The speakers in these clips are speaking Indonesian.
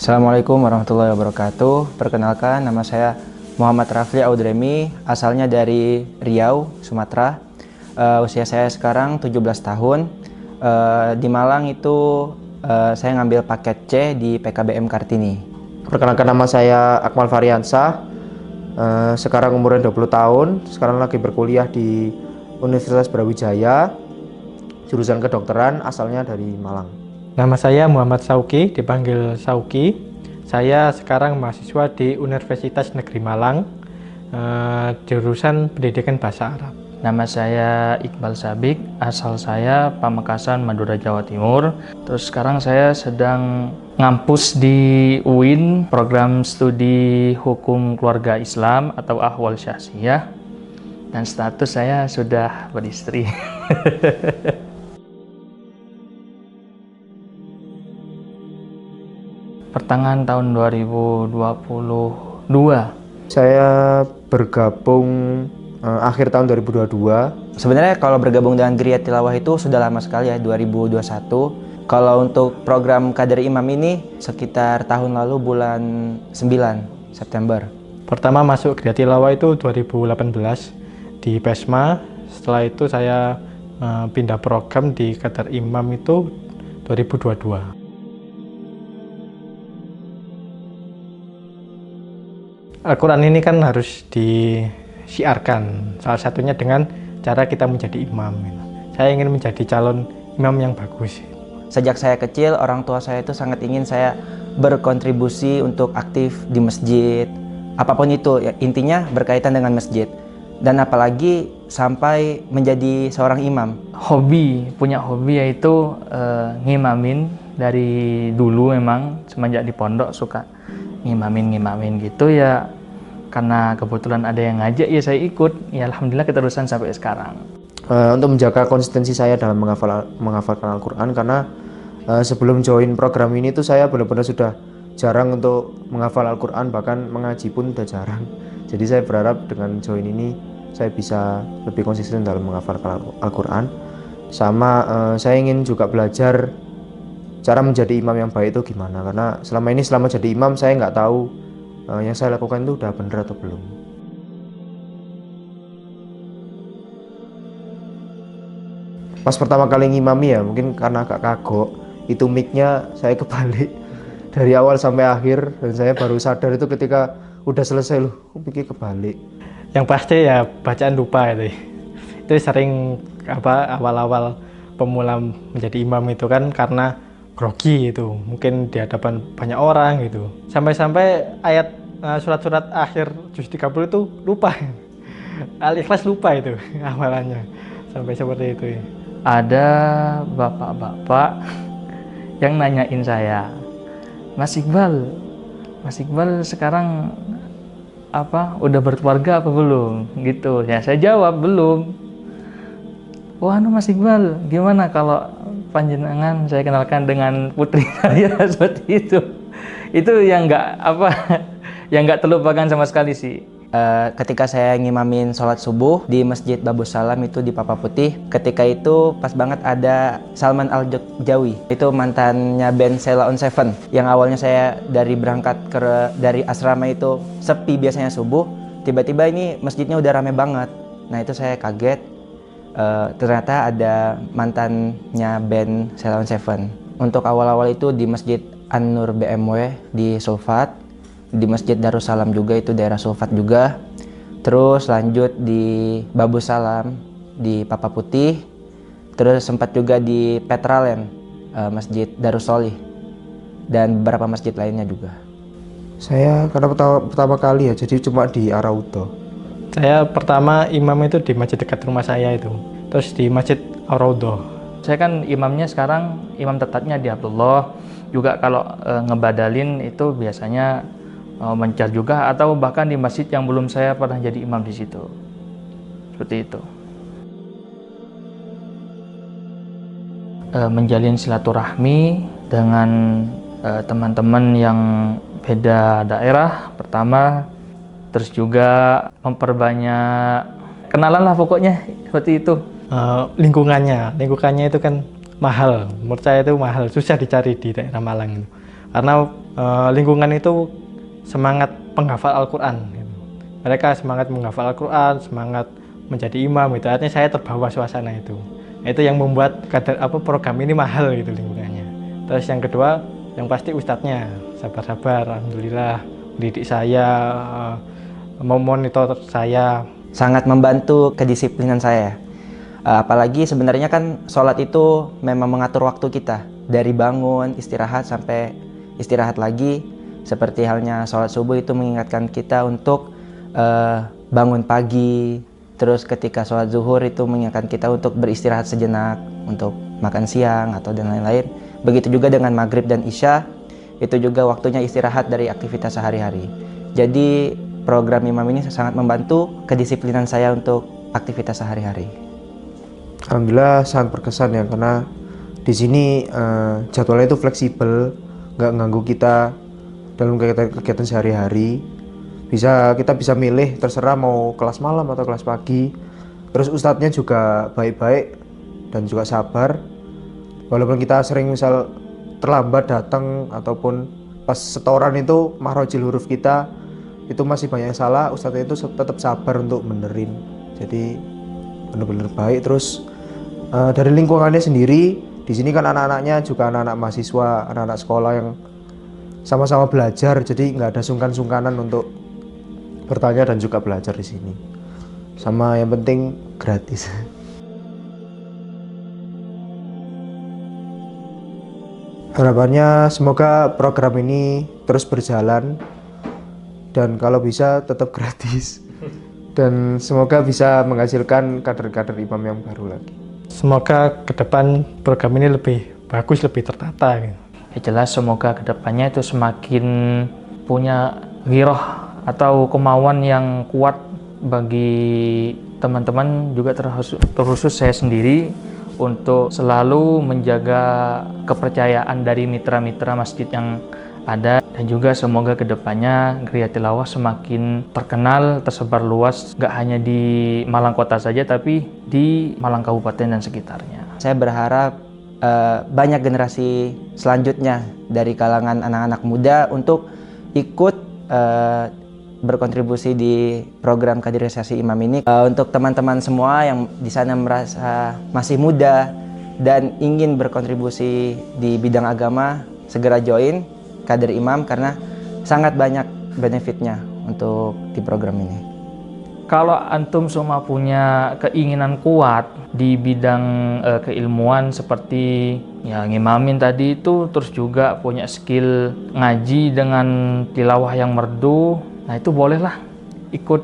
Assalamualaikum warahmatullahi wabarakatuh. Perkenalkan, nama saya Muhammad Rafli Audremi, asalnya dari Riau, Sumatera. Usia saya sekarang 17 tahun. Di Malang itu saya ngambil paket C di PKBM Kartini. Perkenalkan, nama saya Akmal Variansah. Sekarang umurnya 20 tahun. Sekarang lagi berkuliah di Universitas Brawijaya, jurusan kedokteran, asalnya dari Malang. Nama saya Muhammad Sauki, dipanggil Sauki. Saya sekarang mahasiswa di Universitas Negeri Malang, jurusan Pendidikan Bahasa Arab. Nama saya Iqbal Sabik, asal saya Pamekasan, Madura, Jawa Timur. Terus sekarang saya sedang ngampus di UIN, program studi Hukum Keluarga Islam atau Ahwal Syahsiyah. Dan status saya sudah beristri. Pertengahan tahun 2022. Saya bergabung akhir tahun 2022. Sebenarnya kalau bergabung dengan Geria Tilawah itu sudah lama sekali ya, 2021. Kalau untuk program Kader Imam ini sekitar tahun lalu bulan 9 September. Pertama masuk Geria Tilawah itu 2018 di PESMA. Setelah itu saya pindah program di Kader Imam itu 2022. Al-Quran ini kan harus disiarkan, salah satunya dengan cara kita menjadi imam. Saya ingin menjadi calon imam yang bagus. Sejak saya kecil, orang tua saya itu sangat ingin saya berkontribusi untuk aktif di masjid. Apapun itu, ya, intinya berkaitan dengan masjid. Dan apalagi sampai menjadi seorang imam. Punya hobi yaitu ngimamin. Dari dulu memang semenjak di pondok suka ngimamin gitu ya, karena kebetulan ada yang ngajak ya saya ikut, ya alhamdulillah keterusan sampai sekarang. Untuk menjaga konsistensi saya dalam menghafalkan Al-Quran, karena sebelum join program ini tuh saya benar-benar sudah jarang untuk menghafal Al-Quran, bahkan mengaji pun udah jarang. Jadi saya berharap dengan join ini saya bisa lebih konsisten dalam menghafalkan Al-Quran. Sama saya ingin juga belajar cara menjadi imam yang baik itu gimana, karena selama jadi imam saya nggak tahu yang saya lakukan itu udah bener atau belum. Pas pertama kali ngimami ya mungkin karena agak kagok, itu mic-nya saya kebalik dari awal sampai akhir, dan saya baru sadar itu ketika udah selesai, loh mic-nya kebalik. Yang pasti ya bacaan lupa itu sering awal-awal pemula menjadi imam itu kan karena grogi itu, mungkin di hadapan banyak orang gitu. Sampai-sampai ayat surat-surat akhir juz 30 itu lupa. Al-Ikhlas lupa itu amalannya. Sampai seperti itu. Ada bapak-bapak yang nanyain saya, Mas Iqbal sekarang udah berkeluarga apa belum? Gitu. Ya saya jawab belum. Wah, Mas Iqbal, gimana kalau panjenengan saya kenalkan dengan putri saya seperti itu. Itu yang nggak terlupakan sama sekali sih. Ketika saya ngimamin sholat subuh di Masjid Babus Salam itu di Papa Putih, ketika itu pas banget ada Salman Al-Jokjawi, itu mantannya band Sheila on Seven, yang awalnya saya berangkat dari asrama itu sepi biasanya subuh, tiba-tiba ini masjidnya udah rame banget. Nah itu saya kaget. Ternyata ada mantannya band Sheila on Seven. Untuk awal-awal itu di Masjid An-Nur BMW di Sulfat, di Masjid Darussalam juga itu daerah Sulfat juga. Terus lanjut di Babus Salam di Papa Putih. Terus sempat juga di Petralen, Masjid Darussolih, dan beberapa masjid lainnya juga. Saya karena pertama kali ya, jadi cuma di Araudo. Saya pertama imam itu di masjid dekat rumah saya itu, terus di Masjid Ar-Raudhah. Saya kan imamnya sekarang, imam tetapnya di Abdullah. Juga kalau ngebadalin itu biasanya mencar juga, atau bahkan di masjid yang belum saya pernah jadi imam di situ. Seperti itu. Menjalin silaturahmi dengan teman-teman yang beda daerah pertama, terus juga memperbanyak kenalan lah pokoknya seperti itu. Lingkungannya itu kan mahal, menurut saya itu mahal, susah dicari di daerah Malang. karena lingkungan itu semangat penghafal Al-Quran gitu. Mereka semangat menghafal Al-Quran, semangat menjadi imam gitu. Artinya saya terbawa suasana itu. Itu yang membuat program ini mahal gitu lingkungannya. Terus yang kedua, yang pasti ustadznya sabar-sabar, alhamdulillah mendidik saya, memonitor saya. Sangat membantu kedisiplinan saya. Apalagi sebenarnya kan sholat itu memang mengatur waktu kita. Dari bangun, istirahat sampai istirahat lagi. Seperti halnya sholat subuh itu mengingatkan kita untuk bangun pagi. Terus ketika sholat zuhur itu mengingatkan kita untuk beristirahat sejenak, untuk makan siang atau dan lain-lain. Begitu juga dengan maghrib dan isya, itu juga waktunya istirahat dari aktivitas sehari-hari. Jadi program imam ini sangat membantu kedisiplinan saya untuk aktivitas sehari-hari. Alhamdulillah sangat berkesan ya, karena di sini jadwalnya itu fleksibel, nggak ganggu kita dalam kegiatan sehari-hari. Kita bisa milih terserah mau kelas malam atau kelas pagi. Terus ustadznya juga baik-baik dan juga sabar. Walaupun kita sering misal terlambat datang ataupun pas setoran itu mahrojil huruf kita itu masih banyak yang salah, ustadznya itu tetap sabar untuk benerin. Jadi benar-benar baik. Terus dari lingkungannya sendiri, di sini kan anak-anaknya juga anak-anak mahasiswa, anak-anak sekolah yang sama-sama belajar, jadi nggak ada sungkan-sungkanan untuk bertanya dan juga belajar di sini. Sama yang penting gratis. Harapannya semoga program ini terus berjalan dan kalau bisa tetap gratis. Dan semoga bisa menghasilkan kader-kader imam yang baru lagi. Semoga ke depan program ini lebih bagus, lebih tertata gitu. Ya jelas semoga kedepannya itu semakin punya ghiroh atau kemauan yang kuat bagi teman-teman juga terkhusus saya sendiri untuk selalu menjaga kepercayaan dari mitra-mitra masjid yang ada, dan juga semoga kedepannya Geria Tilawah semakin terkenal, tersebar luas, gak hanya di Malang Kota saja tapi di Malang Kabupaten dan sekitarnya. Saya berharap banyak generasi selanjutnya dari kalangan anak-anak muda untuk ikut berkontribusi di program kaderisasi imam ini. Untuk teman-teman semua yang di sana merasa masih muda dan ingin berkontribusi di bidang agama, segera join kader imam karena sangat banyak benefitnya untuk di program ini. Kalau antum semua punya keinginan kuat di bidang keilmuan seperti ya ngimamin tadi itu, terus juga punya skill ngaji dengan tilawah yang merdu, nah itu bolehlah ikut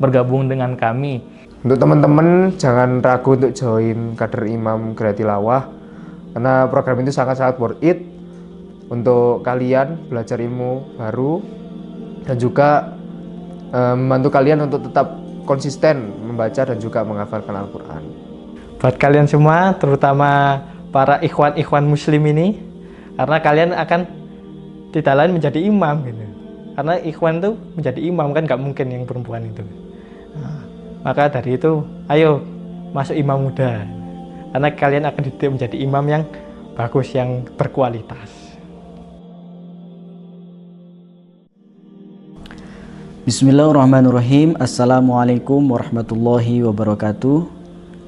bergabung dengan kami. Untuk teman-teman jangan ragu untuk join kader imam Geria Tilawah karena program itu sangat-sangat worth it untuk kalian belajar ilmu baru dan juga membantu kalian untuk tetap konsisten membaca dan juga menghafalkan Al-Quran. Buat kalian semua, terutama para ikhwan-ikhwan muslim ini, karena kalian akan tidak lain menjadi imam gitu. Karena ikhwan itu menjadi imam kan nggak mungkin yang perempuan itu. Nah, maka dari itu, ayo masuk imam muda. Karena kalian akan dididik menjadi imam yang bagus, yang berkualitas. Bismillahirrahmanirrahim. Assalamualaikum warahmatullahi wabarakatuh.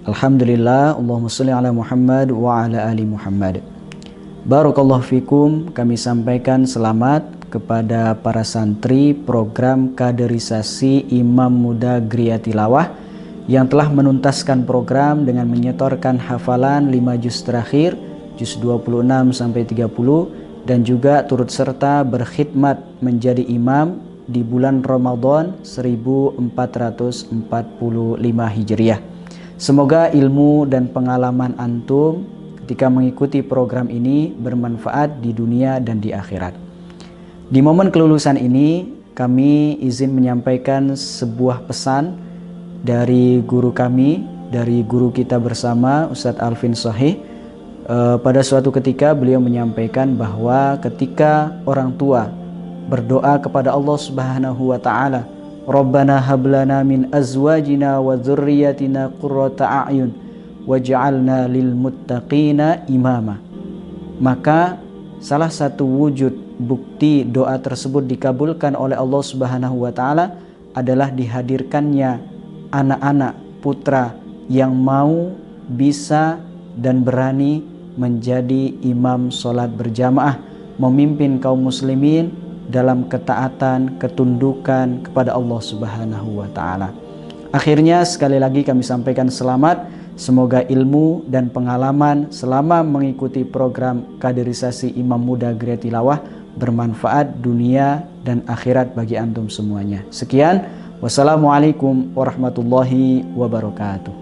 Alhamdulillah, Allahumma sholli ala Muhammad wa ala ali Muhammad. Barakallahu fikum. Kami sampaikan selamat kepada para santri program kaderisasi Imam Muda Geria Tilawah yang telah menuntaskan program dengan menyetorkan hafalan 5 juz terakhir, juz 26 sampai 30, dan juga turut serta berkhidmat menjadi imam di bulan Ramadan 1445 Hijriah. Semoga ilmu dan pengalaman antum ketika mengikuti program ini bermanfaat di dunia dan di akhirat. Di momen kelulusan ini, kami izin menyampaikan sebuah pesan dari guru kami, dari guru kita bersama, Ustadz Alvin Sahih. Pada suatu ketika beliau menyampaikan bahwa ketika orang tua berdoa kepada Allah Subhanahu wa taala, Rabbana hablana min azwajina wa dzurriyyatina qurrata a'yun waj'alna lil muttaqina imama. Maka salah satu wujud bukti doa tersebut dikabulkan oleh Allah Subhanahu wa taala adalah dihadirkannya anak-anak putra yang mau, bisa dan berani menjadi imam sholat berjamaah, memimpin kaum muslimin dalam ketaatan, ketundukan kepada Allah Subhanahu wa taala. Akhirnya sekali lagi kami sampaikan selamat, semoga ilmu dan pengalaman selama mengikuti program kaderisasi Imam Muda Geria Tilawah bermanfaat dunia dan akhirat bagi antum semuanya. Sekian, wassalamualaikum warahmatullahi wabarakatuh.